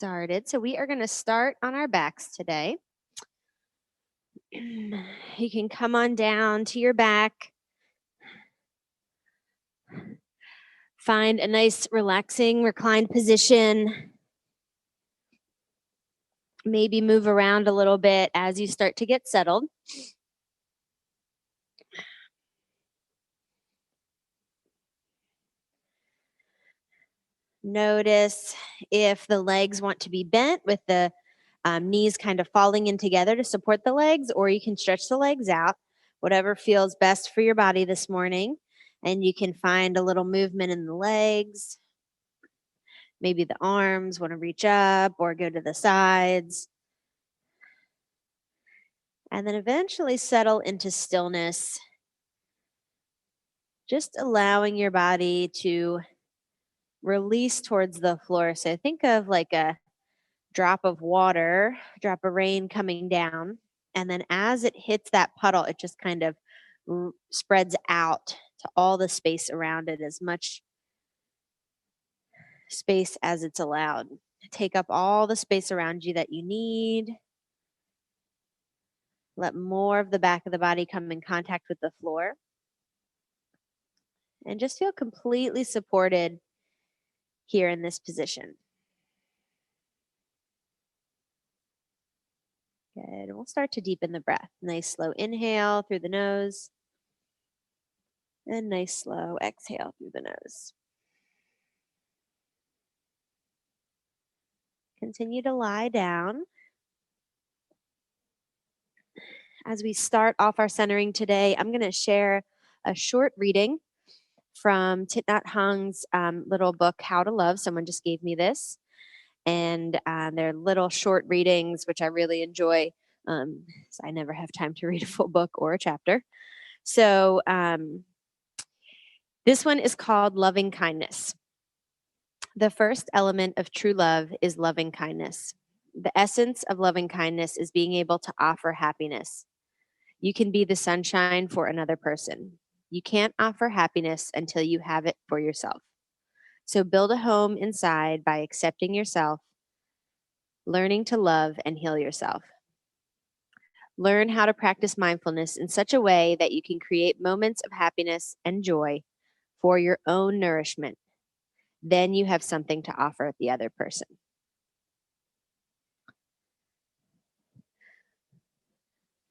started. So we are going to start on our backs today. You can come on down to your back. Find a nice relaxing reclined position. Maybe move around a little bit as you start to get settled. Notice if the legs want to be bent with the knees kind of falling in together to support the legs, or you can stretch the legs out, whatever feels best for your body this morning. And you can find a little movement in the legs. Maybe the arms want to reach up or go to the sides. And then eventually settle into stillness, just allowing your body to release towards the floor. So think of like a drop of water, drop of rain coming down. And then as it hits that puddle, it just kind of spreads out to all the space around it, as much space as it's allowed. Take up all the space around you that you need. Let more of the back of the body come in contact with the floor. And just feel completely supported here in this position. Good. We'll start to deepen the breath. Nice slow inhale through the nose. And nice slow exhale through the nose. Continue to lie down. As we start off our centering today, I'm going to share a short reading from Thich Nhat Hanh's little book, How to Love. Someone just gave me this. And they're little short readings, which I really enjoy. So I never have time to read a full book or a chapter. So this one is called Loving Kindness. The first element of true love is loving kindness. The essence of loving kindness is being able to offer happiness. You can be the sunshine for another person. You can't offer happiness until you have it for yourself. So build a home inside by accepting yourself, learning to love and heal yourself. Learn how to practice mindfulness in such a way that you can create moments of happiness and joy for your own nourishment. Then you have something to offer the other person.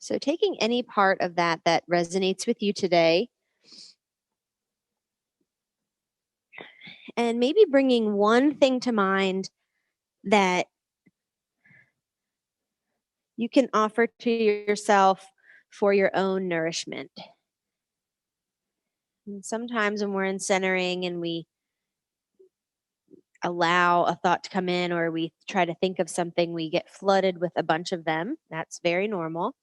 So taking any part of that resonates with you today, and maybe bringing one thing to mind that you can offer to yourself for your own nourishment. And sometimes when we're in centering and we allow a thought to come in, or we try to think of something, we get flooded with a bunch of them. That's very normal.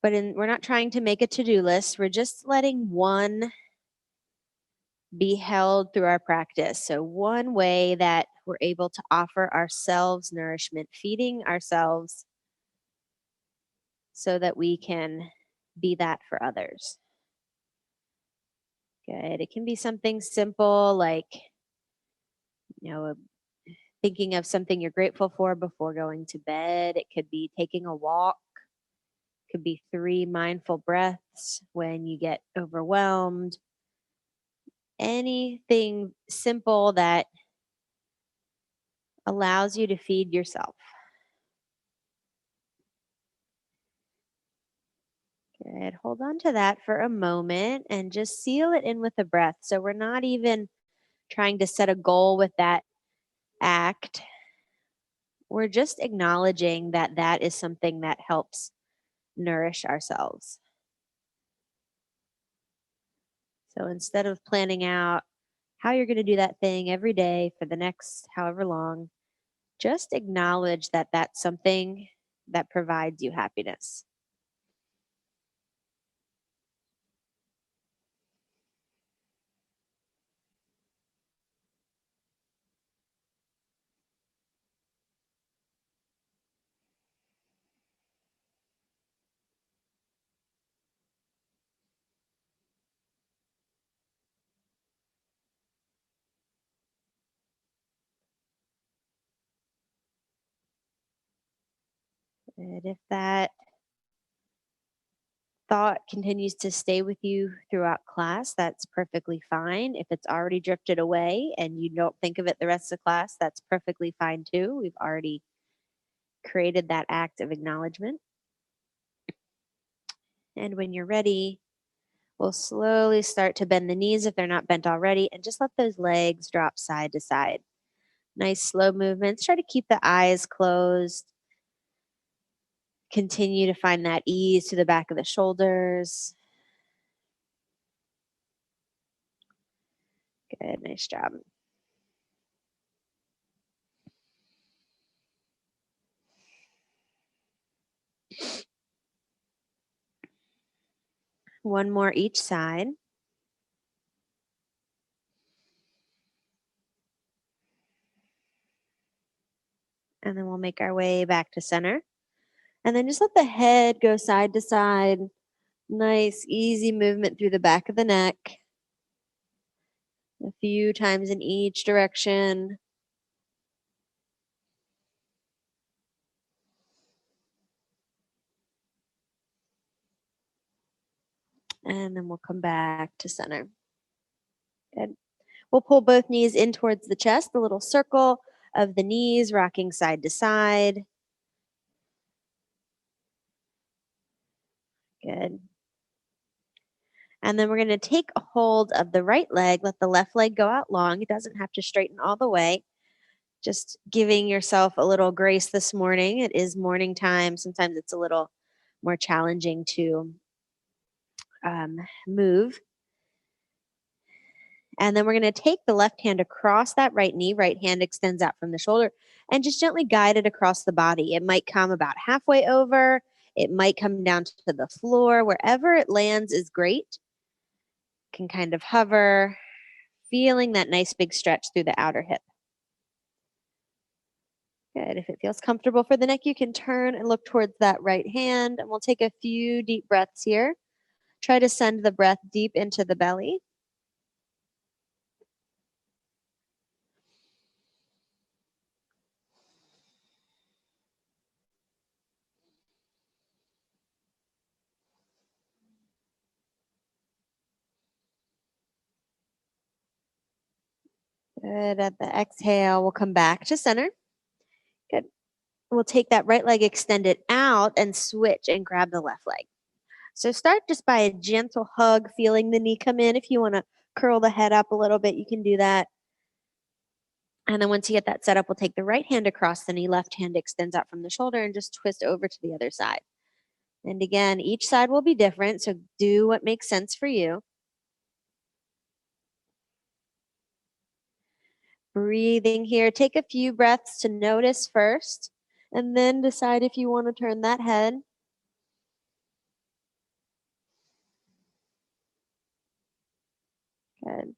But we're not trying to make a to-do list. We're just letting one be held through our practice. So one way that we're able to offer ourselves nourishment, feeding ourselves so that we can be that for others. Good. It can be something simple like, thinking of something you're grateful for before going to bed. It could be taking a walk. It could be 3 mindful breaths when you get overwhelmed. Anything simple that allows you to feed yourself. Good. Hold on to that for a moment and just seal it in with a breath. So we're not even trying to set a goal with that act. We're just acknowledging that that is something that helps nourish ourselves. So instead of planning out how you're going to do that thing every day for the next however long, just acknowledge that that's something that provides you happiness. Good. If that thought continues to stay with you throughout class, that's perfectly fine. If it's already drifted away and you don't think of it the rest of the class, that's perfectly fine too. We've already created that act of acknowledgement. And when you're ready, we'll slowly start to bend the knees if they're not bent already, and just let those legs drop side to side. Nice slow movements. Try to keep the eyes closed. Continue to find that ease to the back of the shoulders. Good, nice job. One more each side. And then we'll make our way back to center. And then just let the head go side to side. Nice, easy movement through the back of the neck. A few times in each direction. And then we'll come back to center. Good. We'll pull both knees in towards the chest, a little circle of the knees rocking side to side. Good. And then we're going to take a hold of the right leg, let the left leg go out long. It doesn't have to straighten all the way. Just giving yourself a little grace this morning. It is morning time. Sometimes it's a little more challenging to move. And then we're going to take the left hand across that right knee. Right hand extends out from the shoulder and just gently guide it across the body. It might come about halfway over. It might come down to the floor. Wherever it lands is great. Can kind of hover, feeling that nice big stretch through the outer hip. Good. If it feels comfortable for the neck, you can turn and look towards that right hand. And we'll take a few deep breaths here. Try to send the breath deep into the belly. Good. At the exhale, we'll come back to center. Good. We'll take that right leg, extend it out, and switch and grab the left leg. So start just by a gentle hug, feeling the knee come in. If you want to curl the head up a little bit, you can do that. And then once you get that set up, we'll take the right hand across the knee, left hand extends out from the shoulder, and just twist over to the other side. And again, each side will be different, so do what makes sense for you. Breathing here. Take a few breaths to notice first, and then decide if you want to turn that head. Good.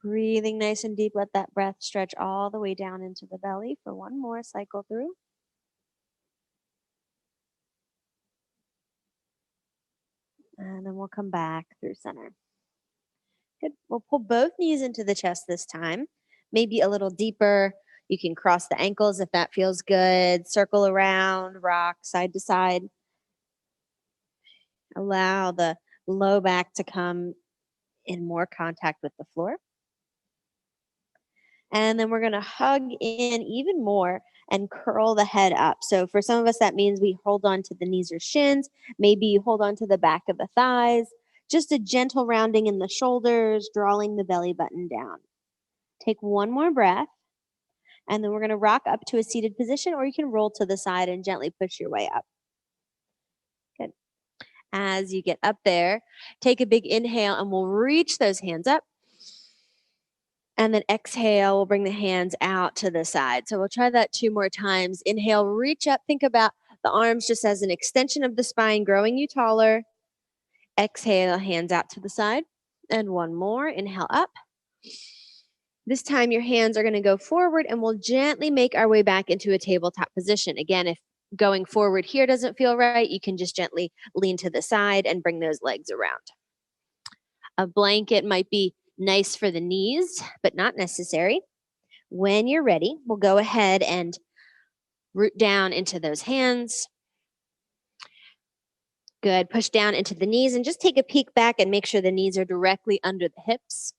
Breathing nice and deep. Let that breath stretch all the way down into the belly for one more cycle through. And then we'll come back through center. Good. We'll pull both knees into the chest this time, maybe a little deeper. You can cross the ankles if that feels good. Circle around, rock side to side. Allow the low back to come in more contact with the floor. And then we're going to hug in even more and curl the head up. So for some of us, that means we hold on to the knees or shins. Maybe you hold on to the back of the thighs. Just a gentle rounding in the shoulders, drawing the belly button down. Take one more breath. And then we're going to rock up to a seated position, or you can roll to the side and gently push your way up. Good. As you get up there, take a big inhale and we'll reach those hands up. And then exhale, we'll bring the hands out to the side. So we'll try that 2 more times. Inhale, reach up. Think about the arms just as an extension of the spine, growing you taller. Exhale, hands out to the side. And one more. Inhale up. This time your hands are going to go forward and we'll gently make our way back into a tabletop position. Again, if going forward here doesn't feel right, you can just gently lean to the side and bring those legs around. A blanket might be Nice for the knees, but not necessary. When you're ready, we'll go ahead and root down into those hands. Good. Push down into the knees and just take a peek back and make sure the knees are directly under the hips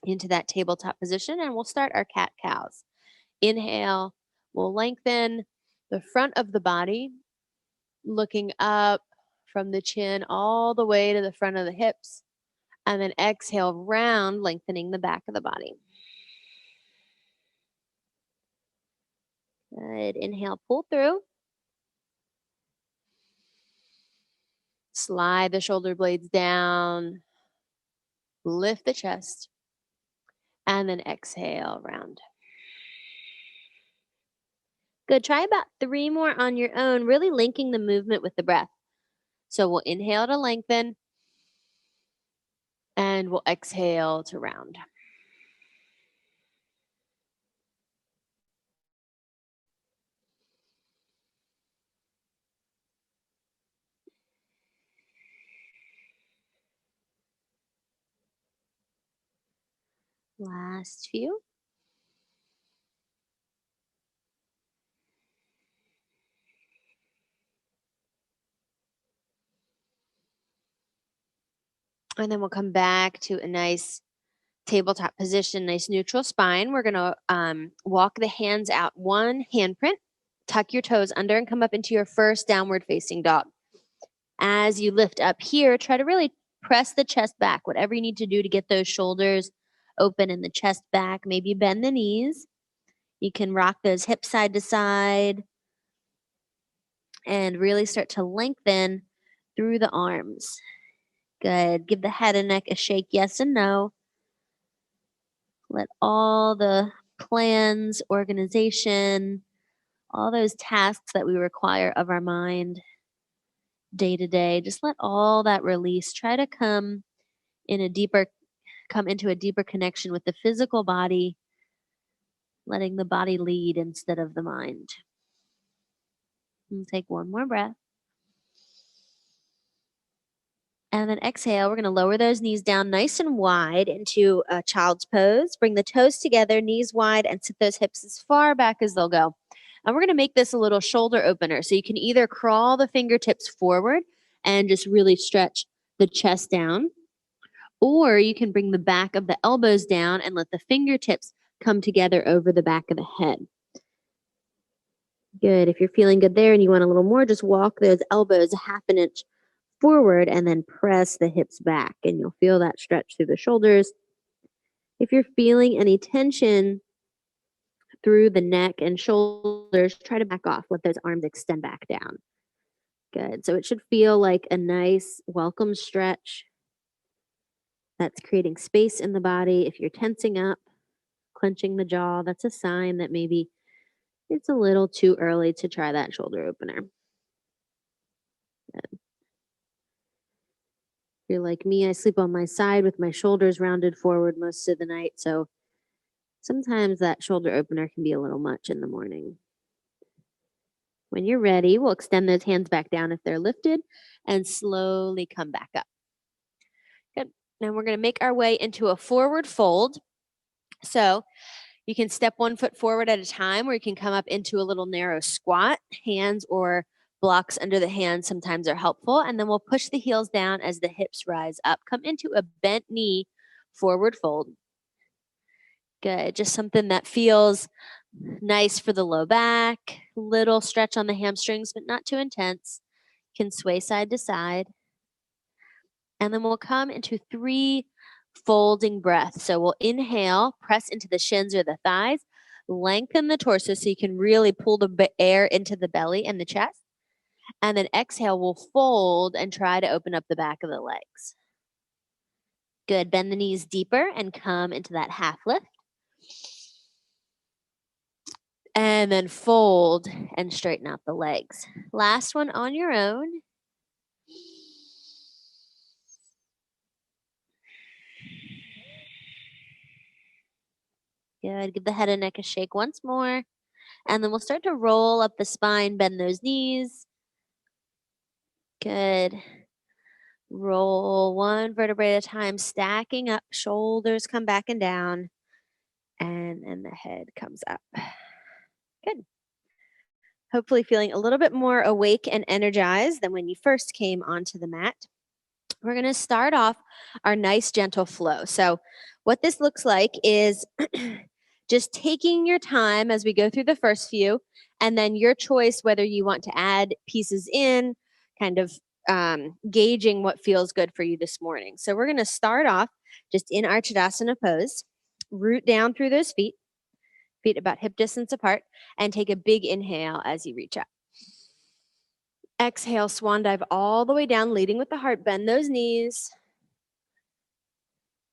into that tabletop position. And we'll start our cat-cows. Inhale, we'll lengthen the front of the body, looking up from the chin all the way to the front of the hips. And then exhale, round, lengthening the back of the body. Good. Inhale, pull through. Slide the shoulder blades down. Lift the chest. And then exhale, round. Good. Try about 3 more on your own, really linking the movement with the breath. So we'll inhale to lengthen. And we'll exhale to round. Last few. And then we'll come back to a nice tabletop position, nice neutral spine. We're going to walk the hands out, one handprint, tuck your toes under and come up into your first downward facing dog. As you lift up here, try to really press the chest back, whatever you need to do to get those shoulders open and the chest back. Maybe bend the knees. You can rock those hips side to side and really start to lengthen through the arms. Good. Give the head and neck a shake, yes and no. Let all the plans, organization, all those tasks that we require of our mind day to day, just let all that release. Try to come into a deeper connection with the physical body, letting the body lead instead of the mind. And take one more breath. And then exhale, we're going to lower those knees down nice and wide into a child's pose. Bring the toes together, knees wide, and sit those hips as far back as they'll go. And we're going to make this a little shoulder opener. So you can either crawl the fingertips forward and just really stretch the chest down, or you can bring the back of the elbows down and let the fingertips come together over the back of the head. Good. If you're feeling good there and you want a little more, just walk those elbows a half an inch forward and then press the hips back, and you'll feel that stretch through the shoulders. If you're feeling any tension through the neck and shoulders, try to back off. Let those arms extend back down. Good. So it should feel like a nice welcome stretch that's creating space in the body. If you're tensing up, clenching the jaw, that's a sign that maybe it's a little too early to try that shoulder opener. Good. If you're like me, I sleep on my side with my shoulders rounded forward most of the night, so sometimes that shoulder opener can be a little much in the morning. When you're ready, we'll extend those hands back down if they're lifted and slowly come back up. Good. Now we're going to make our way into a forward fold. So you can step 1 foot forward at a time, or you can come up into a little narrow squat. Hands or blocks under the hands sometimes are helpful. And then we'll push the heels down as the hips rise up. Come into a bent knee forward fold. Good. Just something that feels nice for the low back. Little stretch on the hamstrings, but not too intense. Can sway side to side. And then we'll come into 3 folding breaths. So we'll inhale, press into the shins or the thighs, lengthen the torso so you can really pull the air into the belly and the chest. And then exhale, we'll fold and try to open up the back of the legs. Good. Bend the knees deeper and come into that half lift. And then fold and straighten out the legs. Last one on your own. Good. Give the head and neck a shake once more. And then we'll start to roll up the spine, bend those knees. Good. Roll one vertebrae at a time, stacking up. Shoulders come back and down. And then the head comes up. Good. Hopefully feeling a little bit more awake and energized than when you first came onto the mat. We're going to start off our nice gentle flow. So what this looks like is just taking your time as we go through the first few, and then your choice whether you want to add pieces in, kind of gauging what feels good for you this morning. So we're going to start off just in our Chadasana pose, root down through those feet about hip distance apart, and take a big inhale as you reach up. Exhale, swan dive all the way down, leading with the heart. Bend those knees.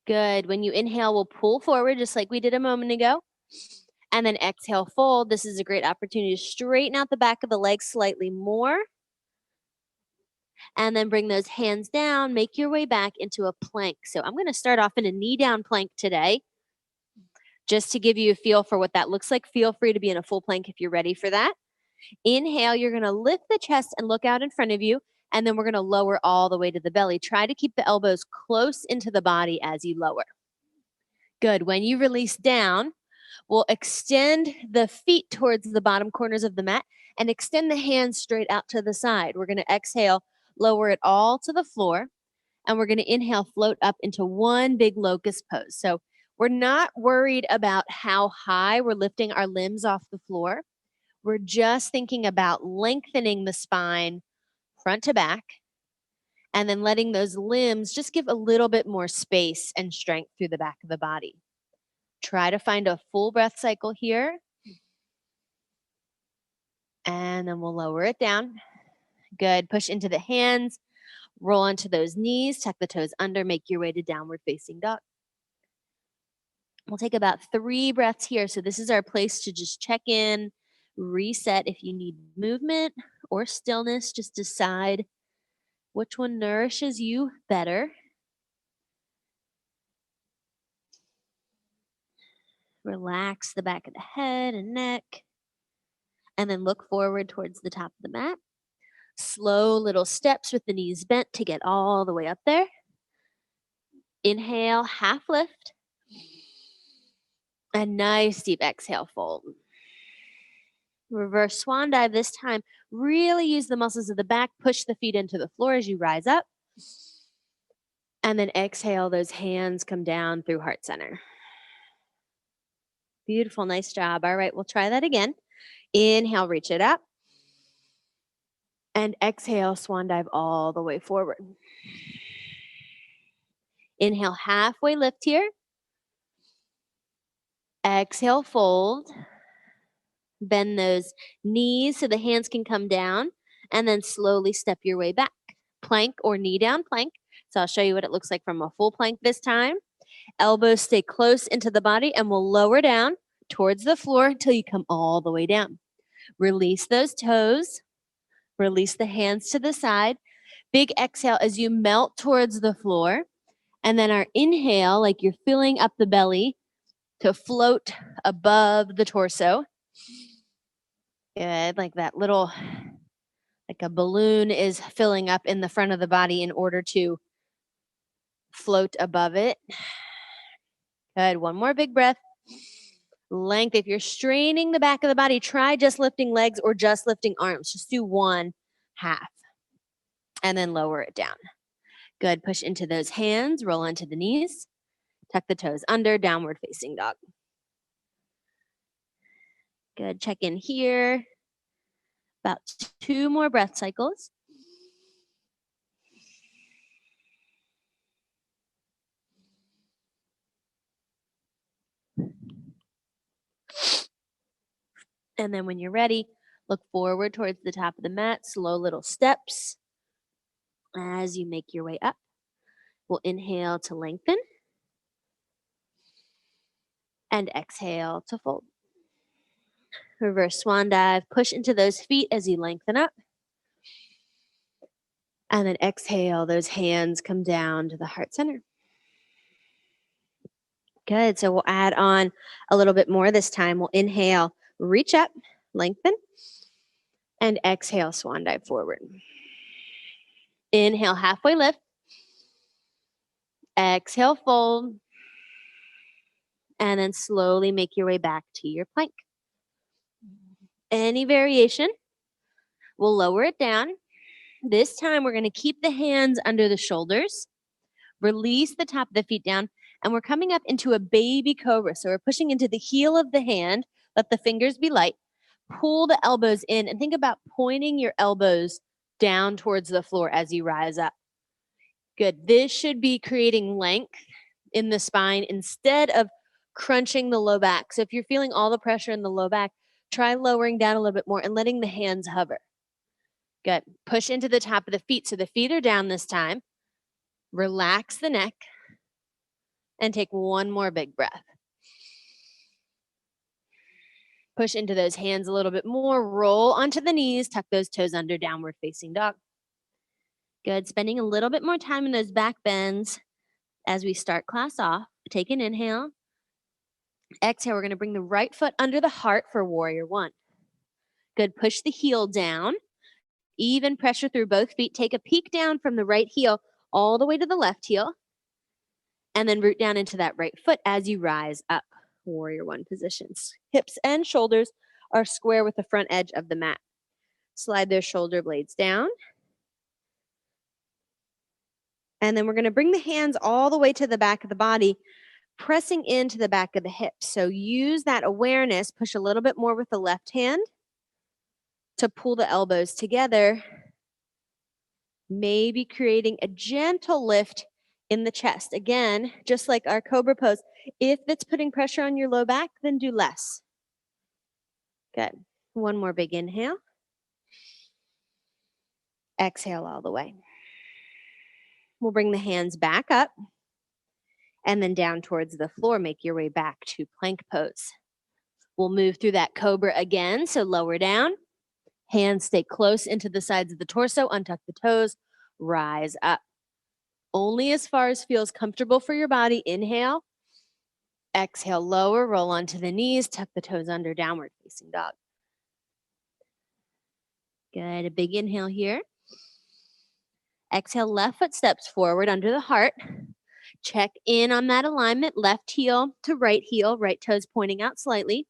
Good. When you inhale, we'll pull forward just like we did a moment ago. And then exhale, fold. This is a great opportunity to straighten out the back of the legs slightly more. And then bring those hands down. Make your way back into a plank. So I'm going to start off in a knee down plank today, just to give you a feel for what that looks like. Feel free to be in a full plank if you're ready for that. Inhale, you're going to lift the chest and look out in front of you. And then we're going to lower all the way to the belly. Try to keep the elbows close into the body as you lower. Good. When you release down, we'll extend the feet towards the bottom corners of the mat and extend the hands straight out to the side. We're going to exhale, lower it all to the floor, and we're going to inhale, float up into one big locust pose. So we're not worried about how high we're lifting our limbs off the floor. We're just thinking about lengthening the spine front to back, and then letting those limbs just give a little bit more space and strength through the back of the body. Try to find a full breath cycle here. And then we'll lower it down. Good. Push into the hands. Roll onto those knees. Tuck the toes under. Make your way to downward facing dog. We'll take about 3 breaths here. So this is our place to just check in, reset. If you need movement or stillness, just decide which one nourishes you better. Relax the back of the head and neck. And then look forward towards the top of the mat. Slow little steps with the knees bent to get all the way up there. Inhale, half lift. A nice deep exhale, fold. Reverse swan dive this time. Really use the muscles of the back. Push the feet into the floor as you rise up. And then exhale, those hands come down through heart center. Beautiful, nice job. All right, we'll try that again. Inhale, reach it up. And exhale, swan dive all the way forward. Inhale, halfway lift here. Exhale, fold. Bend those knees so the hands can come down, and then slowly step your way back. Plank or knee down plank. So I'll show you what it looks like from a full plank this time. Elbows stay close into the body, and we'll lower down towards the floor until you come all the way down. Release those toes. Release the hands to the side. Big exhale as you melt towards the floor. And then our inhale, like you're filling up the belly to float above the torso. Good, like that little, like a balloon is filling up in the front of the body in order to float above it. Good, one more big breath. Length. If you're straining the back of the body, try just lifting legs or just lifting arms. Just do one half and then lower it down. Good, push into those hands, roll onto the knees, tuck the toes under, downward facing dog. Good, check in here. About 2 more breath cycles. And then when you're ready, look forward towards the top of the mat, slow little steps as you make your way up. We'll inhale to lengthen and exhale to fold. Reverse swan dive, push into those feet as you lengthen up. And then exhale, those hands come down to the heart center. Good, so we'll add on a little bit more this time. We'll inhale, reach up, lengthen, and exhale, swan dive forward. Inhale, halfway lift. Exhale, fold. And then slowly make your way back to your plank. Any variation, we'll lower it down. This time we're going to keep the hands under the shoulders, release the top of the feet down, and we're coming up into a baby cobra. So we're pushing into the heel of the hand, let the fingers be light, pull the elbows in, and think about pointing your elbows down towards the floor as you rise up. Good. This should be creating length in the spine instead of crunching the low back. So if you're feeling all the pressure in the low back, try lowering down a little bit more and letting the hands hover. Good. Push into the top of the feet. So the feet are down this time. Relax the neck and take one more big breath. Push into those hands a little bit more. Roll onto the knees. Tuck those toes under, downward facing dog. Good. Spending a little bit more time in those back bends as we start class off. Take an inhale. Exhale, we're going to bring the right foot under the heart for warrior one. Good. Push the heel down. Even pressure through both feet. Take a peek down from the right heel all the way to the left heel. And then root down into that right foot as you rise up. Warrior one positions. Hips and shoulders are square with the front edge of the mat. Slide those shoulder blades down. And then we're going to bring the hands all the way to the back of the body, pressing into the back of the hips. So use that awareness, push a little bit more with the left hand to pull the elbows together, maybe creating a gentle lift in the chest. Again, just like our Cobra pose, if it's putting pressure on your low back, then do less. Good. One more big inhale. Exhale all the way. We'll bring the hands back up and then down towards the floor. Make your way back to plank pose. We'll move through that Cobra again. So lower down. Hands stay close into the sides of the torso. Untuck the toes. Rise up. Only as far as feels comfortable for your body. Inhale. Exhale, lower. Roll onto the knees. Tuck the toes under. Downward facing dog. Good. A big inhale here. Exhale, left foot steps forward under the heart. Check in on that alignment. Left heel to right heel. Right toes pointing out slightly.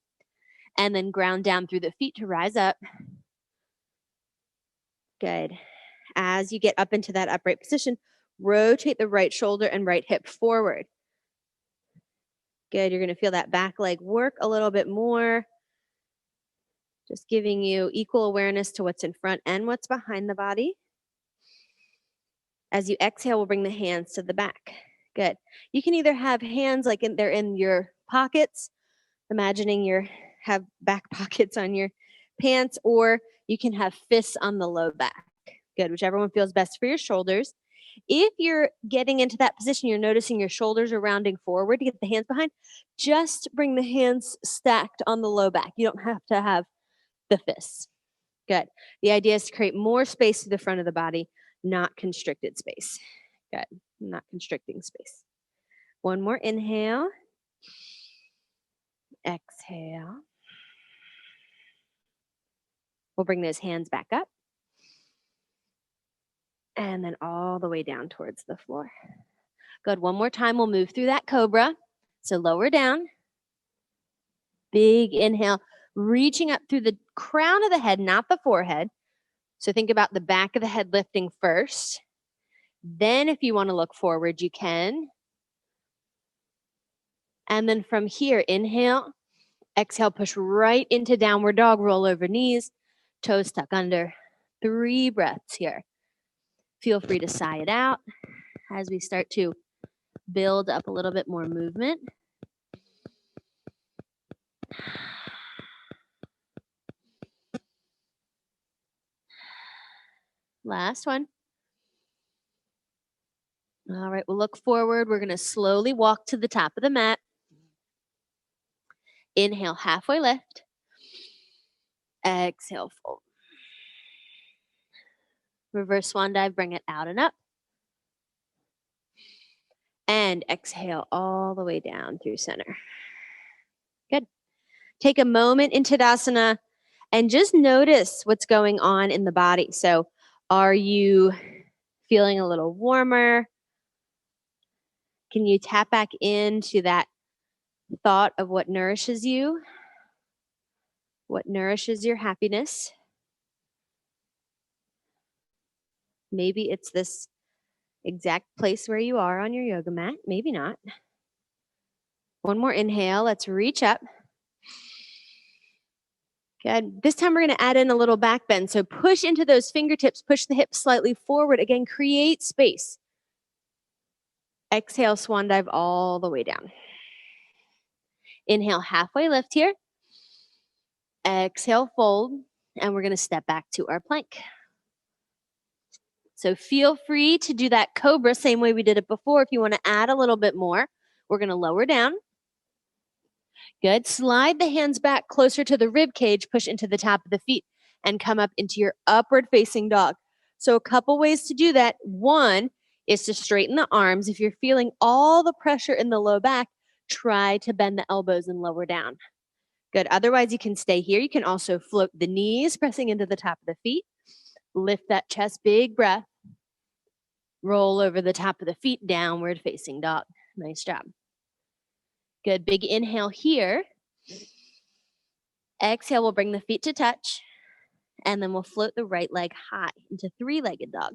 And then ground down through the feet to rise up. Good. As you get up into that upright position, rotate the right shoulder and right hip forward. Good. You're going to feel that back leg work a little bit more. Just giving you equal awareness to what's in front and what's behind the body. As you exhale, we'll bring the hands to the back. Good. You can either have hands like they're in your pockets, imagining you have back pockets on your pants, or you can have fists on the low back. Good. Whichever one feels best for your shoulders. If you're getting into that position, you're noticing your shoulders are rounding forward to get the hands behind, just bring the hands stacked on the low back. You don't have to have the fists. Good. The idea is to create more space to the front of the body, not constricted space. Good. Not constricting space. One more inhale. Exhale. We'll bring those hands back up. And then all the way down towards the floor. Good. One more time. We'll move through that Cobra. So lower down. Big inhale. Reaching up through the crown of the head, not the forehead. So think about the back of the head lifting first. Then if you want to look forward, you can. And then from here, inhale. Exhale, push right into downward dog. Roll over knees. Toes tuck under. 3 breaths here. Feel free to sigh it out as we start to build up a little bit more movement. Last one. All right, we'll look forward. We're going to slowly walk to the top of the mat. Inhale, halfway lift. Exhale, fold. Reverse swan dive, bring it out and up. And exhale all the way down through center. Good. Take a moment in Tadasana and just notice what's going on in the body. So are you feeling a little warmer? Can you tap back into that thought of what nourishes you? What nourishes your happiness? Maybe it's this exact place where you are on your yoga mat. Maybe not. One more inhale. Let's reach up. Good. This time we're going to add in a little back bend. So push into those fingertips, push the hips slightly forward. Again, create space. Exhale, swan dive all the way down. Inhale, halfway lift here. Exhale, fold. And we're going to step back to our plank. So feel free to do that Cobra same way we did it before. If you want to add a little bit more, we're going to lower down. Good. Slide the hands back closer to the rib cage, push into the top of the feet, and come up into your upward facing dog. So a couple ways to do that. One is to straighten the arms. If you're feeling all the pressure in the low back, try to bend the elbows and lower down. Good. Otherwise, you can stay here. You can also float the knees, pressing into the top of the feet. Lift that chest, big breath. Roll over the top of the feet, downward facing dog. Nice job. Good. Big inhale here. Exhale, we'll bring the feet to touch. And then we'll float the right leg high into three-legged dog.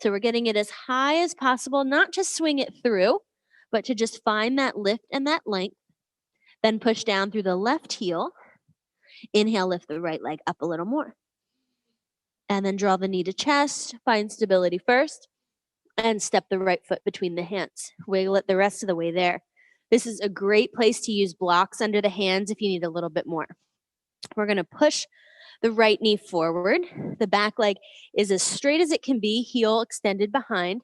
So we're getting it as high as possible, not just swing it through, but to just find that lift and that length. Then push down through the left heel. Inhale, lift the right leg up a little more. And then draw the knee to chest, find stability first, and step the right foot between the hands. Wiggle it the rest of the way there. This is a great place to use blocks under the hands if you need a little bit more. We're going to push the right knee forward. The back leg is as straight as it can be, heel extended behind.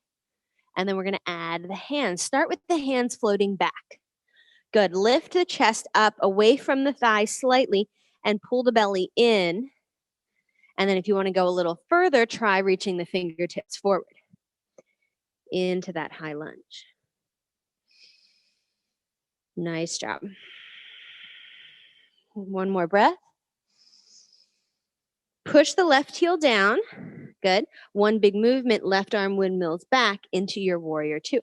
And then we're going to add the hands. Start with the hands floating back. Good. Lift the chest up away from the thigh slightly and pull the belly in. And then if you want to go a little further, try reaching the fingertips forward into that high lunge. Nice job. One more breath. Push the left heel down. Good. One big movement, left arm windmills back into your warrior two.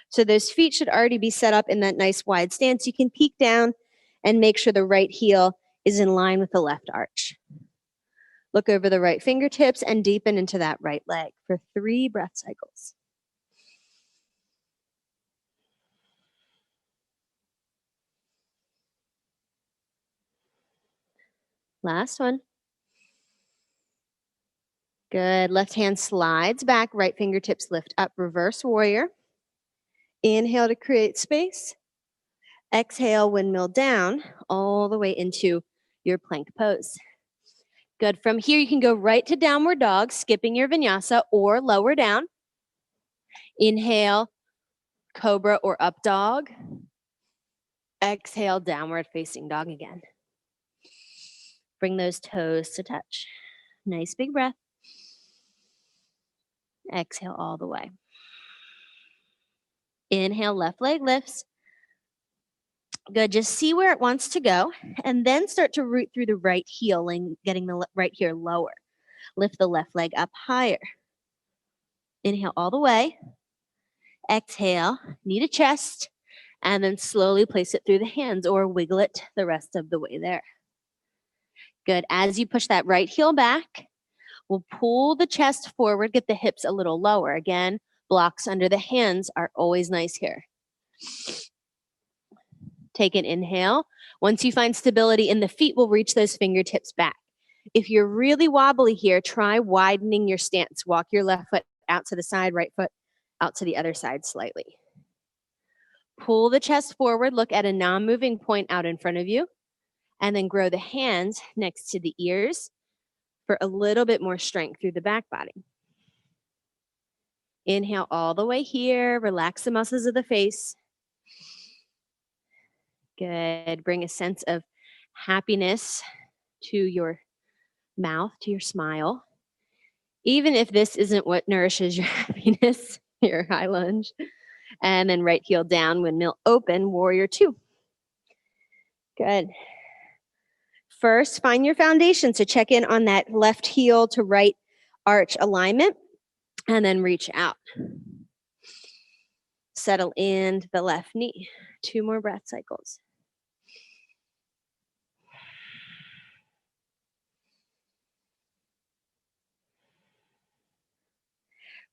So those feet should already be set up in that nice wide stance. You can peek down and make sure the right heel is in line with the left arch. Look over the right fingertips and deepen into that right leg for 3 breath cycles. Last one. Good. Left hand slides back, right fingertips lift up, reverse warrior. Inhale to create space. Exhale, windmill down, all the way into your plank pose. Good. From here, you can go right to downward dog, skipping your vinyasa, or lower down. Inhale, cobra or up dog. Exhale, downward facing dog again. Bring those toes to touch. Nice big breath. Exhale all the way. Inhale, left leg lifts. Good. Just see where it wants to go, and then start to root through the right heel and getting the right here lower. Lift the left leg up higher. Inhale all the way. Exhale, knee to chest, and then slowly place it through the hands or wiggle it the rest of the way there. Good. As you push that right heel back, we'll pull the chest forward, get the hips a little lower. Again, blocks under the hands are always nice here. Take an inhale. Once you find stability in the feet, we'll reach those fingertips back. If you're really wobbly here, try widening your stance. Walk your left foot out to the side, right foot out to the other side slightly. Pull the chest forward, look at a non-moving point out in front of you, and then grow the hands next to the ears for a little bit more strength through the back body. Inhale all the way here. Relax the muscles of the face. Good. Bring a sense of happiness to your mouth, to your smile. Even if this isn't what nourishes your happiness, your high lunge. And then right heel down, windmill open, warrior two. Good. First, find your foundation. So check in on that left heel to right arch alignment, and then reach out. Settle into the left knee. 2 more breath cycles.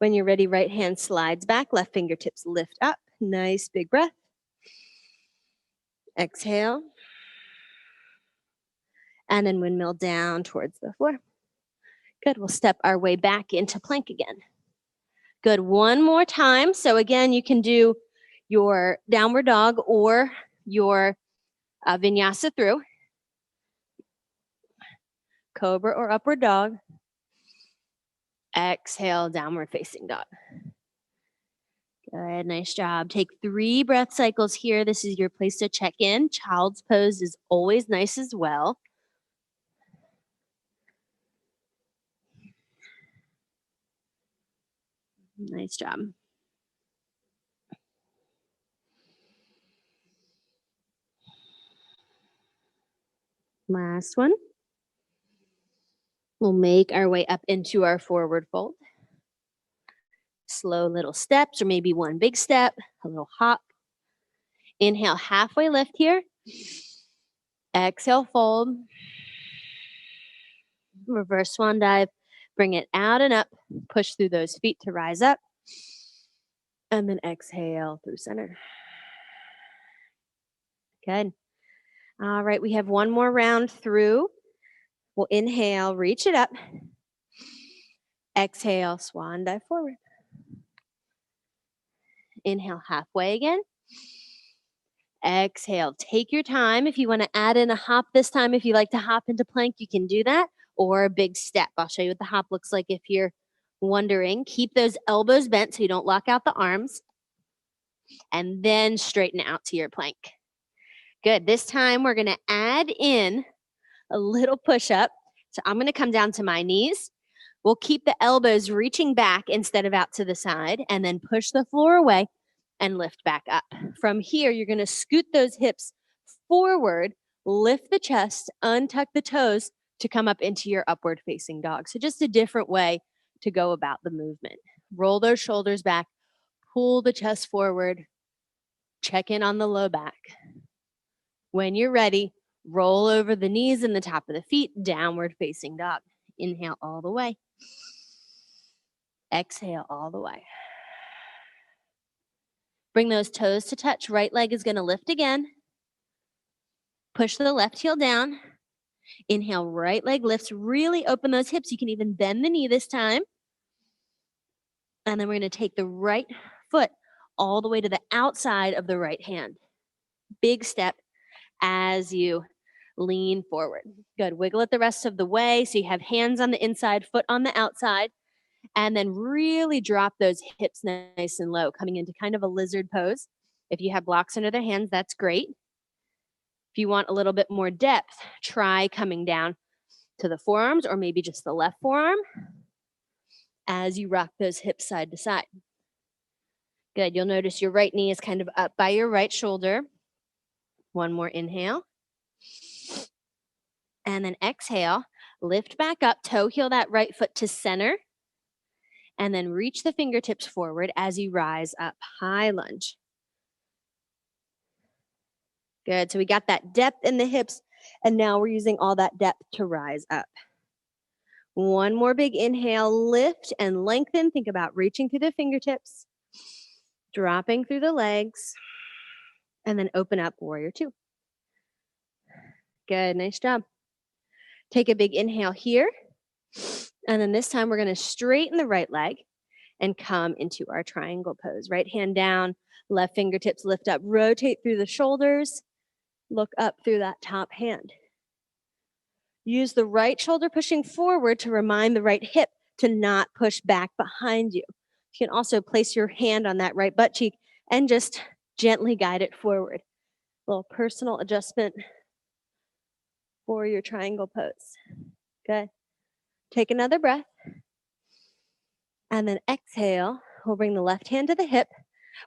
When you're ready, right hand slides back, left fingertips lift up. Nice big breath. Exhale. And then windmill down towards the floor. Good. We'll step our way back into plank again. Good. One more time. So again, you can do your downward dog or your vinyasa through. Cobra or upward dog. Exhale, downward facing dog. Good, nice job. Take 3 breath cycles here. This is your place to check in. Child's pose is always nice as well. Nice job. Last one. We'll make our way up into our forward fold. Slow little steps, or maybe one big step, a little hop. Inhale, halfway lift here. Exhale, fold. Reverse swan dive. Bring it out and up. Push through those feet to rise up. And then exhale through center. Good. All right, we have one more round through. We'll inhale, reach it up. Exhale, swan dive forward. Inhale, halfway again. Exhale, take your time. If you want to add in a hop this time, if you like to hop into plank, you can do that, or a big step. I'll show you what the hop looks like if you're wondering. Keep those elbows bent so you don't lock out the arms, and then straighten out to your plank. Good. This time we're going to add in a little push-up. So I'm going to come down to my knees. We'll keep the elbows reaching back instead of out to the side, and then push the floor away and lift back up. From here, you're going to scoot those hips forward, lift the chest, untuck the toes to come up into your upward facing dog. So just a different way to go about the movement. Roll those shoulders back, pull the chest forward, check in on the low back. When you're ready, roll over the knees and the top of the feet, downward facing dog. Inhale all the way. Exhale all the way. Bring those toes to touch. Right leg is going to lift again. Push the left heel down. Inhale, right leg lifts. Really open those hips. You can even bend the knee this time. And then we're going to take the right foot all the way to the outside of the right hand. Big step as you lean forward. Good. Wiggle it the rest of the way. So you have hands on the inside, foot on the outside. And then really drop those hips nice and low, coming into kind of a lizard pose. If you have blocks under the hands, that's great. If you want a little bit more depth, try coming down to the forearms or maybe just the left forearm as you rock those hips side to side. Good. You'll notice your right knee is kind of up by your right shoulder. One more inhale. And then exhale. Lift back up, toe heel that right foot to center. And then reach the fingertips forward as you rise up. High lunge. Good. So we got that depth in the hips, and now we're using all that depth to rise up. One more big inhale, lift and lengthen. Think about reaching through the fingertips, dropping through the legs, and then open up, warrior two. Good. Nice job. Take a big inhale here. And then this time we're going to straighten the right leg and come into our triangle pose. Right hand down, left fingertips lift up, rotate through the shoulders, look up through that top hand. Use the right shoulder pushing forward to remind the right hip to not push back behind you. You can also place your hand on that right butt cheek and just gently guide it forward. A little personal adjustment for your triangle pose. Good. Take another breath. And then exhale. We'll bring the left hand to the hip.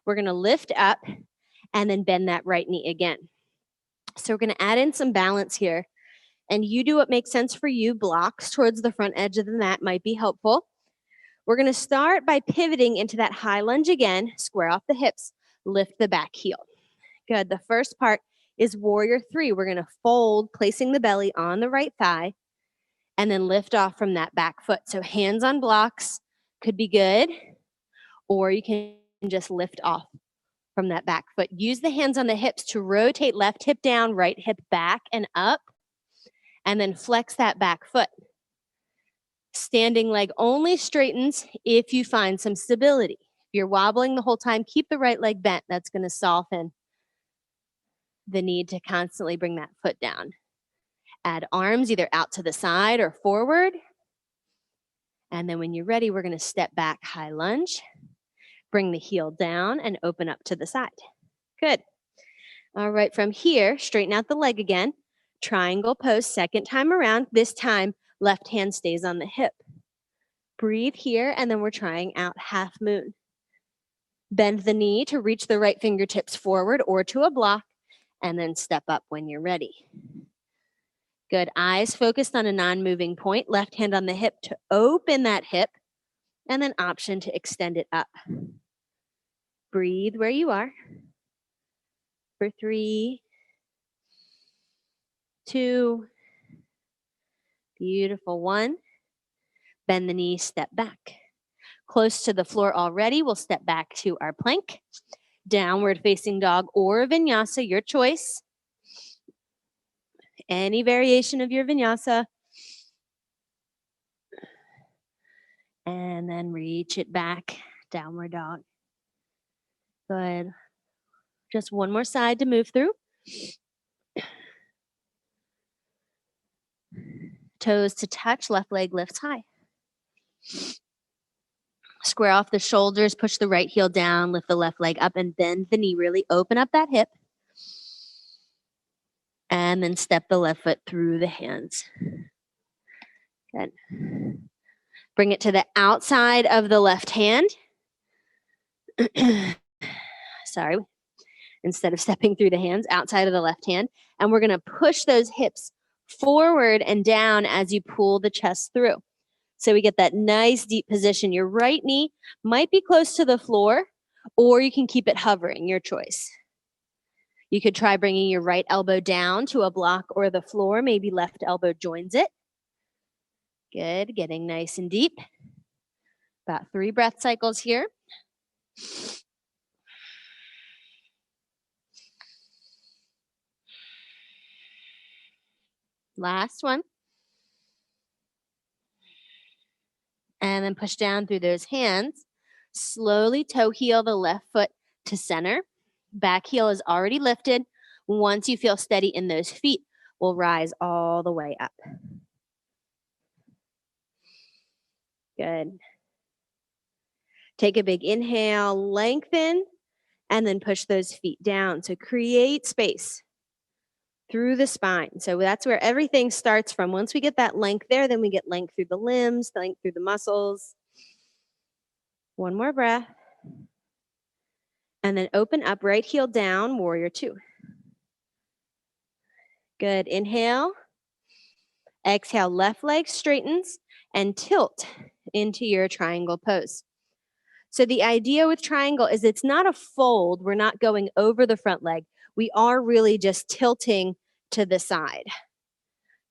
We're going to lift up and then bend that right knee again. So we're going to add in some balance here. And you do what makes sense for you. Blocks towards the front edge of the mat might be helpful. We're going to start by pivoting into that high lunge again. Square off the hips. lift the back heel. Good. The first part is warrior three. We're going to fold, placing the belly on the right thigh, and then lift off from that back foot. So hands on blocks could be good, or you can just lift off from that back foot. Use the hands on the hips to rotate left hip down, right hip back and up, and then flex that back foot. Standing leg only straightens if you find some stability. If you're wobbling the whole time, keep the right leg bent. That's going to soften the need to constantly bring that foot down. Add arms either out to the side or forward. And then when you're ready, we're going to step back, high lunge. Bring the heel down and open up to the side. Good. All right, from here, straighten out the leg again. Triangle pose, second time around. This time, left hand stays on the hip. Breathe here, and then we're trying out half moon. Bend the knee to reach the right fingertips forward or to a block, and then step up when you're ready. Good. Eyes focused on a non-moving point. Left hand on the hip to open that hip, and then option to extend it up. Breathe where you are. For 3, 2, beautiful, 1. Bend the knee, step back. Close to the floor already, we'll step back to our plank. Downward facing dog or vinyasa, your choice. Any variation of your vinyasa. And then reach it back, downward dog. Good. Just one more side to move through. Toes to touch, left leg lifts high. Square off the shoulders, push the right heel down, lift the left leg up and bend the knee. Really open up that hip. And then step the left foot through the hands. Good. Bring it to the outside of the left hand. Sorry. Instead of stepping through the hands, outside of the left hand. And we're going to push those hips forward and down as you pull the chest through. So we get that nice deep position. Your right knee might be close to the floor, or you can keep it hovering, your choice. You could try bringing your right elbow down to a block or the floor. Maybe left elbow joins it. Good, getting nice and deep. About 3 breath cycles here. Last one. And then push down through those hands. Slowly toe heel the left foot to center. Back heel is already lifted. Once you feel steady in those feet, we'll rise all the way up. Good. Take a big inhale, lengthen, and then push those feet down. So create space through the spine. So that's where everything starts from. Once we get that length there, then we get length through the limbs, length through the muscles. One more breath. And then open up, right heel down, warrior 2. Good. Inhale. Exhale, left leg straightens and tilt into your triangle pose. So the idea with triangle is it's not a fold. We're not going over the front leg. We are really just tilting to the side.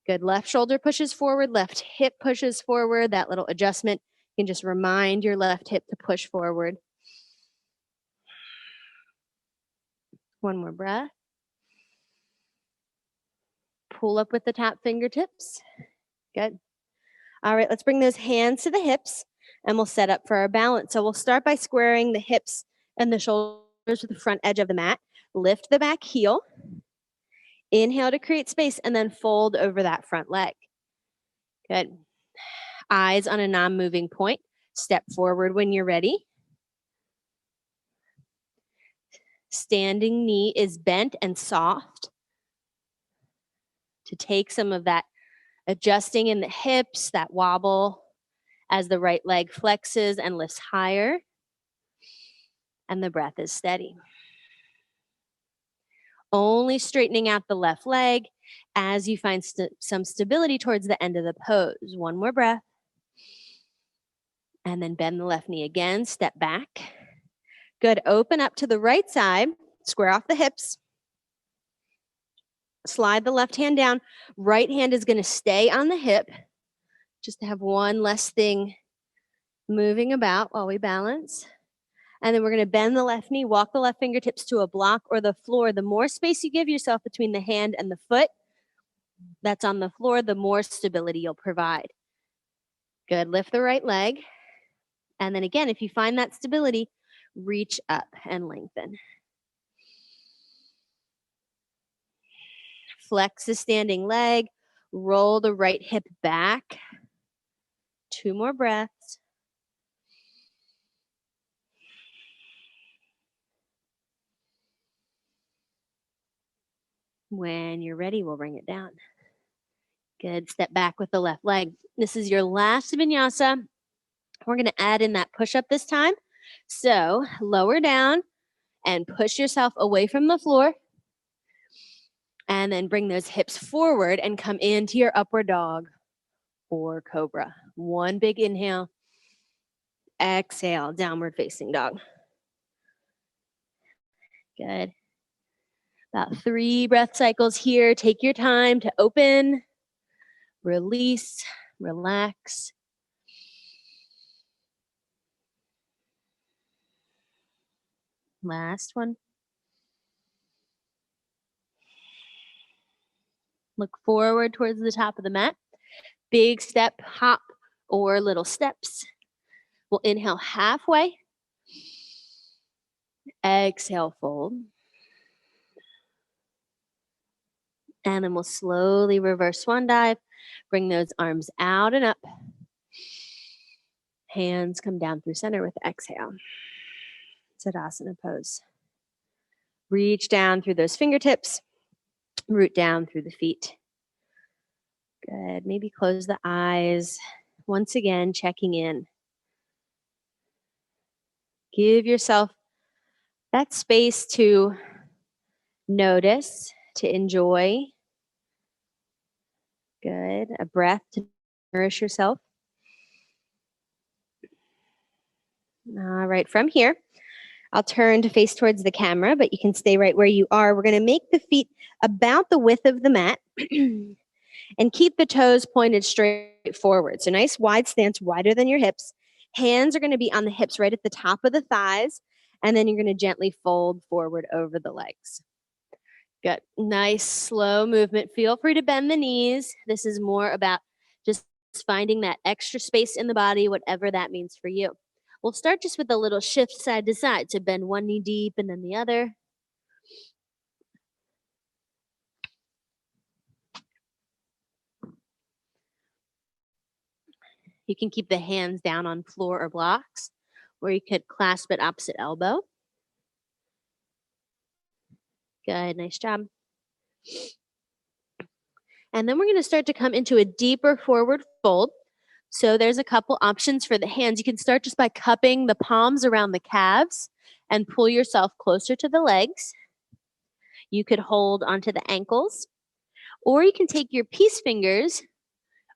Good. Left shoulder pushes forward, left hip pushes forward. That little adjustment, you can just remind your left hip to push forward. One more breath. Pull up with the top fingertips. Good. All right, let's bring those hands to the hips and we'll set up for our balance. So we'll start by squaring the hips and the shoulders with the front edge of the mat. Lift the back heel. Inhale to create space and then fold over that front leg. Good. Eyes on a non-moving point. Step forward when you're ready. Standing knee is bent and soft to take some of that adjusting in the hips, that wobble as the right leg flexes and lifts higher. And the breath is steady. Only straightening out the left leg as you find some stability towards the end of the pose. One more breath. And then bend the left knee again, step back. Good. Open up to the right side. Square off the hips. Slide the left hand down. Right hand is going to stay on the hip, just to have one less thing moving about while we balance. And then we're going to bend the left knee, walk the left fingertips to a block or the floor. The more space you give yourself between the hand and the foot that's on the floor, the more stability you'll provide. Good. Lift the right leg. And then again, if you find that stability, reach up and lengthen. Flex the standing leg. Roll the right hip back. 2 more breaths. When you're ready, we'll bring it down. Good. Step back with the left leg. This is your last vinyasa. We're going to add in that push-up this time. So lower down and push yourself away from the floor. And then bring those hips forward and come into your upward dog or cobra. One big inhale. Exhale, downward facing dog. Good. About 3 breath cycles here. Take your time to open, release, relax. Last one. Look forward towards the top of the mat. Big step, hop, or little steps. We'll inhale halfway. Exhale, fold. And then we'll slowly reverse swan dive. Bring those arms out and up. Hands come down through center with exhale. Tadasana pose. Reach down through those fingertips. Root down through the feet. Good. Maybe close the eyes. Once again, checking in. Give yourself that space to notice, to enjoy. Good. A breath to nourish yourself. All right, from here, I'll turn to face towards the camera, but you can stay right where you are. We're going to make the feet about the width of the mat and keep the toes pointed straight forward. So nice wide stance, wider than your hips. Hands are going to be on the hips right at the top of the thighs, and then you're going to gently fold forward over the legs. Good. Nice, slow movement. Feel free to bend the knees. This is more about just finding that extra space in the body, whatever that means for you. We'll start just with a little shift side to side. So bend one knee deep and then the other. You can keep the hands down on floor or blocks, or you could clasp at opposite elbow. Good, nice job. And then we're going to start to come into a deeper forward fold. So there's a couple options for the hands. You can start just by cupping the palms around the calves and pull yourself closer to the legs. You could hold onto the ankles, or you can take your peace fingers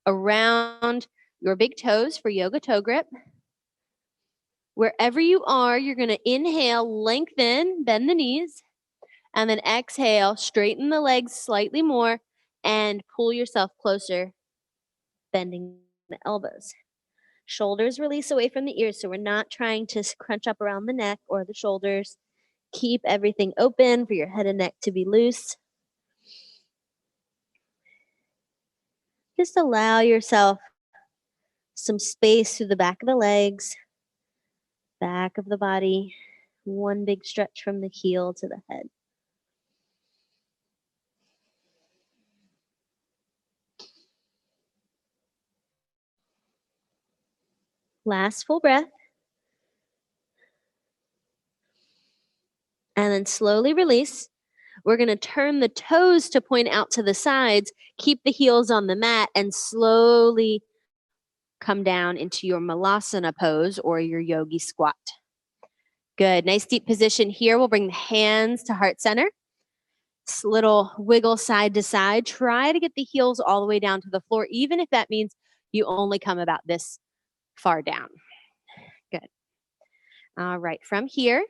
around your big toes for yoga toe grip. Wherever you are, you're going to inhale, lengthen, bend the knees, and then exhale, straighten the legs slightly more and pull yourself closer, bending the elbows. Shoulders release away from the ears, so we're not trying to crunch up around the neck or the shoulders. Keep everything open for your head and neck to be loose. Just allow yourself some space through the back of the legs, back of the body. One big stretch from the heel to the head. Last full breath. And then slowly release. We're going to turn the toes to point out to the sides, keep the heels on the mat, and slowly come down into your Malasana pose or your Yogi Squat. Good. Nice deep position here. We'll bring the hands to heart center. This little wiggle side to side. Try to get the heels all the way down to the floor, even if that means you only come about this far down. Good. All right. From here,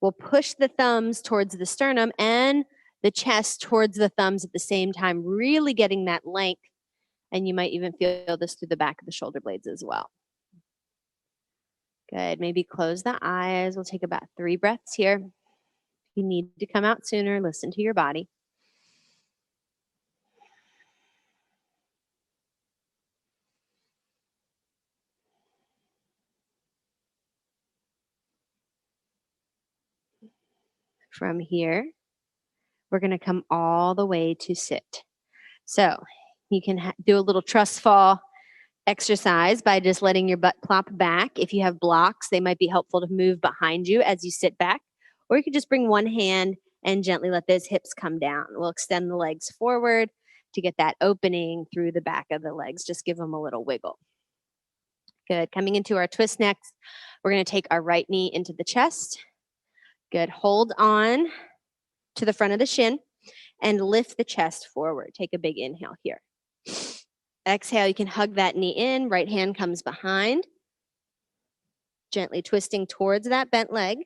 We'll push the thumbs towards the sternum and the chest towards the thumbs at the same time, really getting that length. And you might even feel this through the back of the shoulder blades as well. Good. Maybe close the eyes. We'll take about 3 breaths here. If you need to come out sooner, listen to your body. From here, we're going to come all the way to sit. So you can do a little trust fall exercise by just letting your butt plop back. If you have blocks, they might be helpful to move behind you as you sit back. Or you could just bring one hand and gently let those hips come down. We'll extend the legs forward to get that opening through the back of the legs. Just give them a little wiggle. Good. Coming into our twist next, we're going to take our right knee into the chest. Good. Hold on to the front of the shin and lift the chest forward. Take a big inhale here. Exhale, you can hug that knee in. Right hand comes behind. Gently twisting towards that bent leg.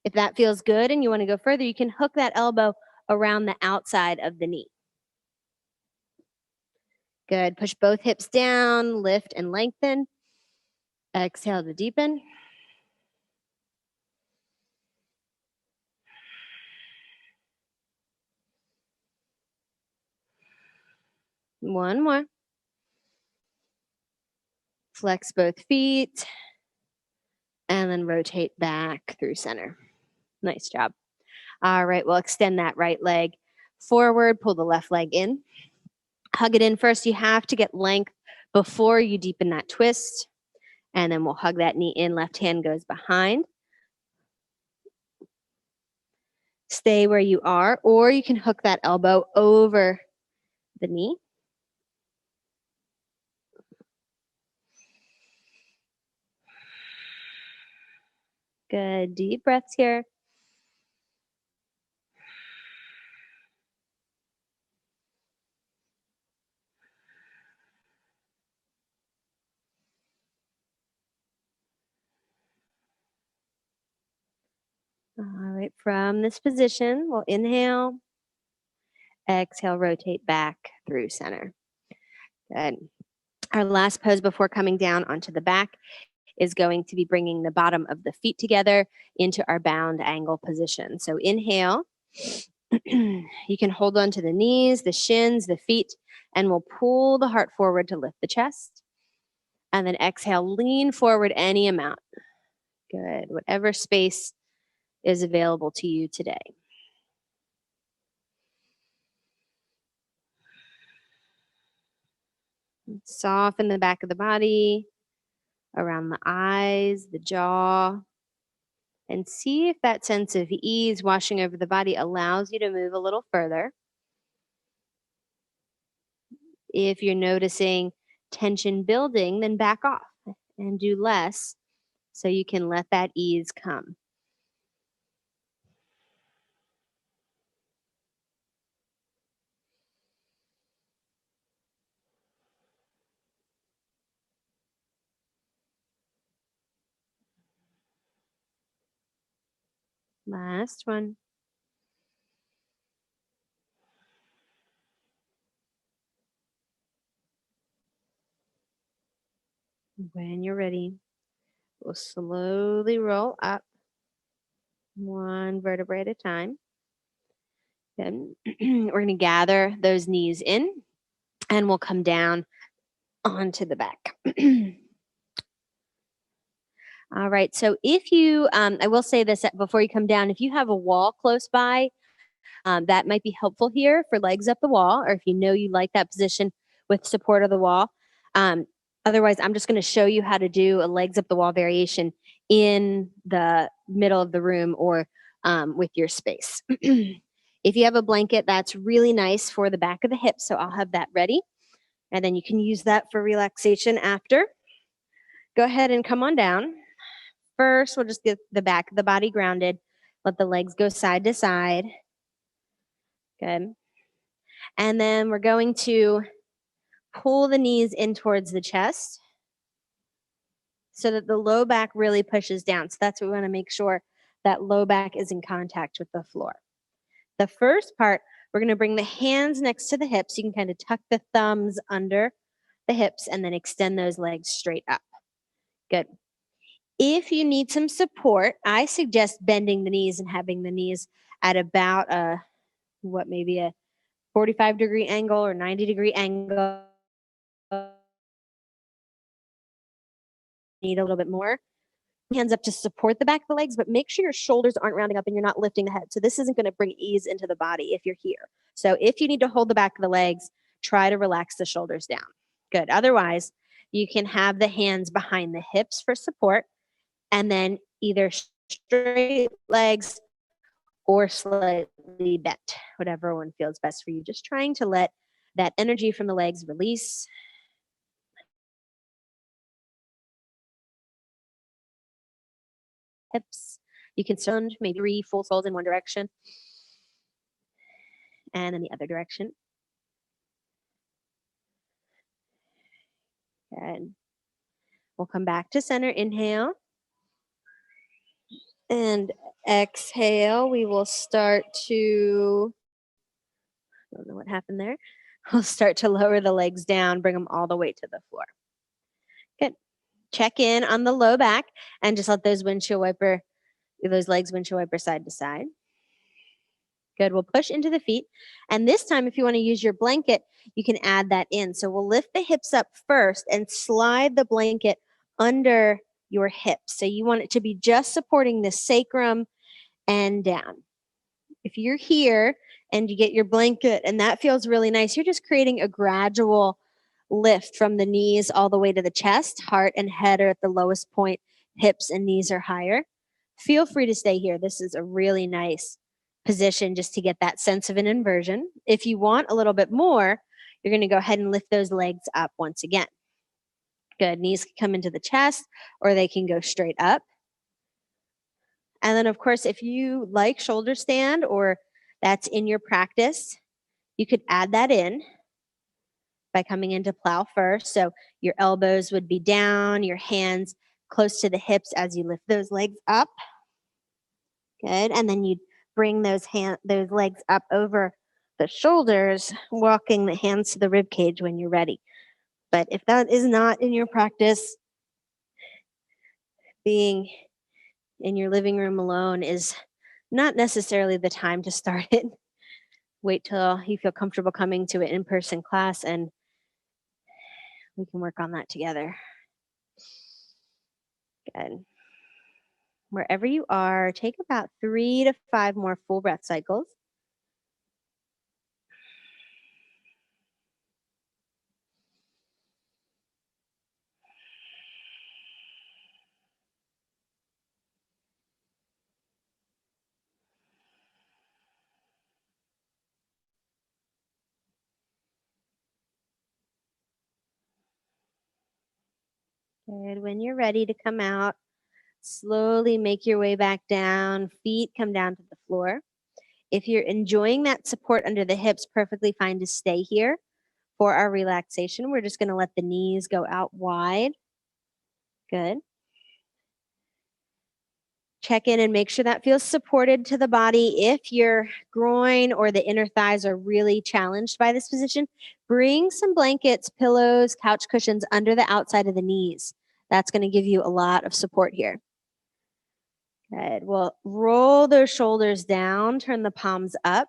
If that feels good and you want to go further, you can hook that elbow around the outside of the knee. Good. Push both hips down, lift and lengthen. Exhale to deepen. One more. Flex both feet and then rotate back through center. Nice job. All right, we'll extend that right leg forward, pull the left leg in. Hug it in first. You have to get length before you deepen that twist. And then we'll hug that knee in. Left hand goes behind. Stay where you are, or you can hook that elbow over the knee. Good. Deep breaths here. All right, from this position, we'll inhale, exhale, rotate back through center. Good. Our last pose before coming down onto the back is going to be bringing the bottom of the feet together into our bound angle position. So inhale. You can hold on to the knees, the shins, the feet, and we'll pull the heart forward to lift the chest. And then exhale, lean forward any amount. Good. Whatever space is available to you today. Soften the back of the body, around the eyes, the jaw, and see if that sense of ease washing over the body allows you to move a little further. If you're noticing tension building, then back off and do less so you can let that ease come. Last one. When you're ready, we'll slowly roll up one vertebrae at a time. Then we're going to gather those knees in and we'll come down onto the back. All right. So if you, I will say this before you come down, if you have a wall close by, that might be helpful here for legs up the wall, or if you know you like that position with support of the wall. Otherwise, I'm just going to show you how to do a legs up the wall variation in the middle of the room or with your space. If you have a blanket, that's really nice for the back of the hips. So I'll have that ready. And then you can use that for relaxation after. Go ahead and come on down. First, we'll just get the back of the body grounded. Let the legs go side to side. Good. And then we're going to pull the knees in towards the chest so that the low back really pushes down. So that's what we want to make sure that low back is in contact with the floor. The first part, we're going to bring the hands next to the hips. You can kind of tuck the thumbs under the hips and then extend those legs straight up. Good. If you need some support, I suggest bending the knees and having the knees at about maybe a 45-degree angle or 90-degree angle. Need a little bit more. Hands up to support the back of the legs, but make sure your shoulders aren't rounding up and you're not lifting the head. So this isn't going to bring ease into the body if you're here. So if you need to hold the back of the legs, try to relax the shoulders down. Good. Otherwise, you can have the hands behind the hips for support and then either straight legs or slightly bent, whatever one feels best for you. Just trying to let that energy from the legs release. Hips. You can send maybe 3 full folds in one direction and then the other direction. Good. We'll come back to center. Inhale. And exhale. We will start to, I don't know what happened there. We'll start to lower the legs down, bring them all the way to the floor. Good. Check in on the low back and just let those legs windshield wiper side to side. Good. We'll push into the feet. And this time, if you want to use your blanket, you can add that in. So we'll lift the hips up first and slide the blanket under your hips. So you want it to be just supporting the sacrum and down. If you're here and you get your blanket and that feels really nice, you're just creating a gradual lift from the knees all the way to the chest. Heart and head are at the lowest point. Hips and knees are higher. Feel free to stay here. This is a really nice position just to get that sense of an inversion. If you want a little bit more, you're going to go ahead and lift those legs up once again. Good. Knees can come into the chest or they can go straight up. And then, of course, if you like shoulder stand or that's in your practice, you could add that in by coming into plow first. So your elbows would be down, your hands close to the hips as you lift those legs up. Good. And then you'd bring those legs up over the shoulders, walking the hands to the rib cage when you're ready. But if that is not in your practice, being in your living room alone is not necessarily the time to start it. Wait till you feel comfortable coming to an in-person class and we can work on that together. Good. Wherever you are, take about 3 to 5 more full breath cycles. Good. When you're ready to come out, slowly make your way back down. Feet come down to the floor. If you're enjoying that support under the hips, perfectly fine to stay here for our relaxation. We're just going to let the knees go out wide. Good. Check in and make sure that feels supported to the body. If your groin or the inner thighs are really challenged by this position, bring some blankets, pillows, couch cushions under the outside of the knees. That's going to give you a lot of support here. Good. Well, roll those shoulders down, turn the palms up.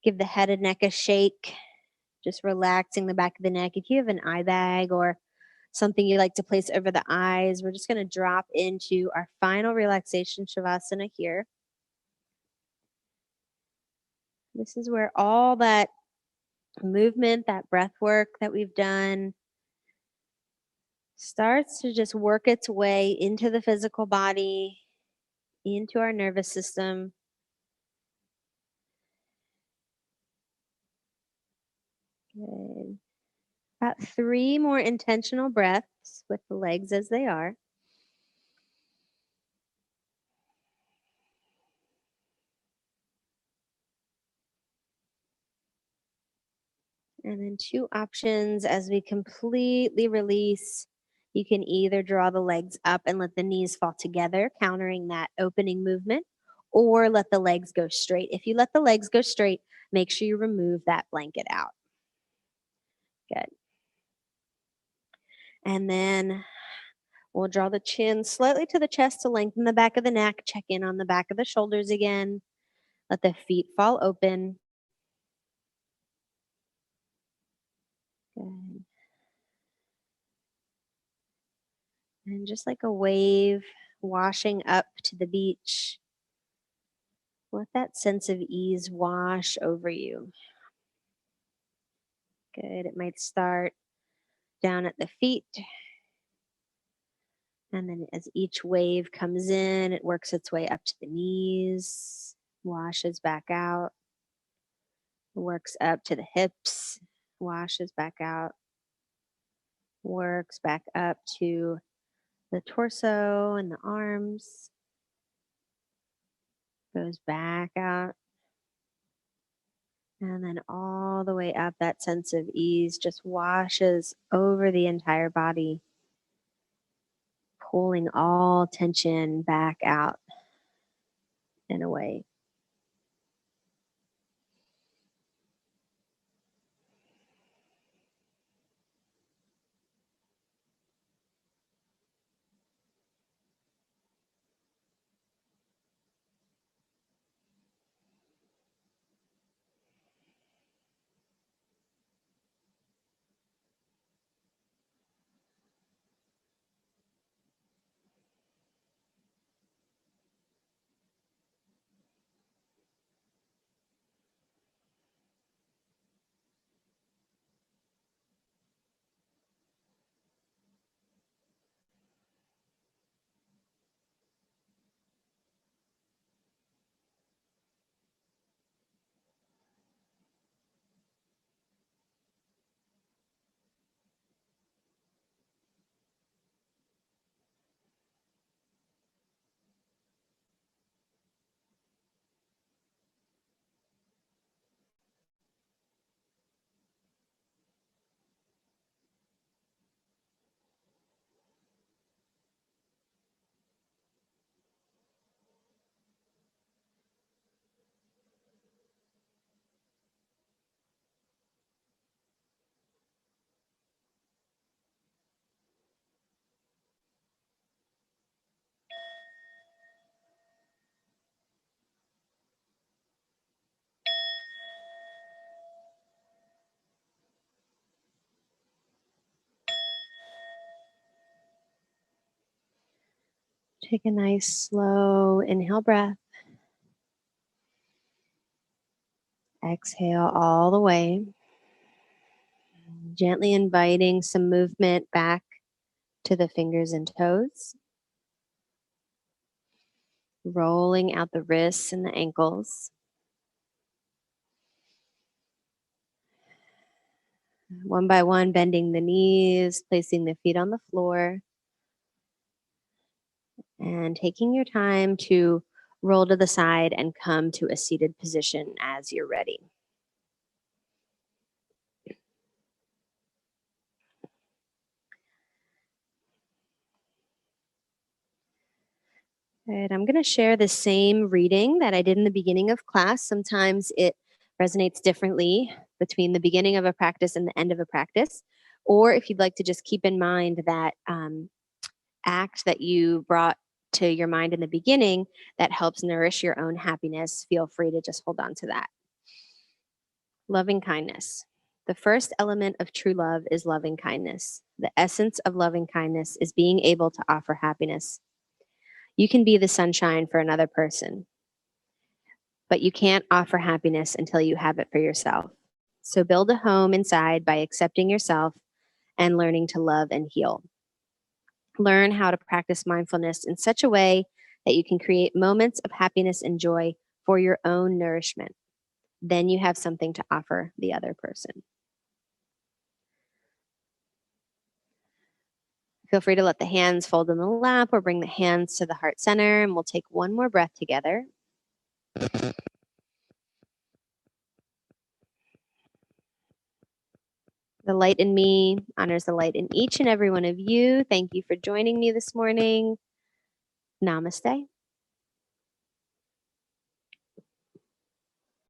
Give the head and neck a shake, just relaxing the back of the neck. If you have an eye bag or something you like to place over the eyes, we're just going to drop into our final relaxation shavasana here. This is where all that movement, that breath work that we've done starts to just work its way into the physical body, into our nervous system. Good. About 3 more intentional breaths with the legs as they are. And then 2 options as we completely release. You can either draw the legs up and let the knees fall together, countering that opening movement, or let the legs go straight. If you let the legs go straight, make sure you remove that blanket out. Good. And then we'll draw the chin slightly to the chest to lengthen the back of the neck. Check in on the back of the shoulders again. Let the feet fall open. Good. And just like a wave washing up to the beach, let that sense of ease wash over you. Good. It might start down at the feet. And then as each wave comes in, it works its way up to the knees, washes back out, works up to the hips, washes back out, works back up to the torso and the arms, goes back out, and then all the way up. That sense of ease just washes over the entire body, pulling all tension back out and away. Take a nice slow inhale breath. Exhale all the way. Gently inviting some movement back to the fingers and toes. Rolling out the wrists and the ankles. One by one, bending the knees, placing the feet on the floor. And taking your time to roll to the side and come to a seated position as you're ready. Good. I'm going to share the same reading that I did in the beginning of class. Sometimes it resonates differently between the beginning of a practice and the end of a practice. Or if you'd like to just keep in mind that act that you brought to your mind in the beginning that helps nourish your own happiness, feel free to just hold on to that. Loving kindness. The first element of true love is loving kindness. The essence of loving kindness is being able to offer happiness. You can be the sunshine for another person, but you can't offer happiness until you have it for yourself. So build a home inside by accepting yourself and learning to love and heal. Learn how to practice mindfulness in such a way that you can create moments of happiness and joy for your own nourishment. Then you have something to offer the other person. Feel free to let the hands fold in the lap or bring the hands to the heart center, and we'll take one more breath together. The light in me honors the light in each and every one of you. Thank you for joining me this morning. Namaste.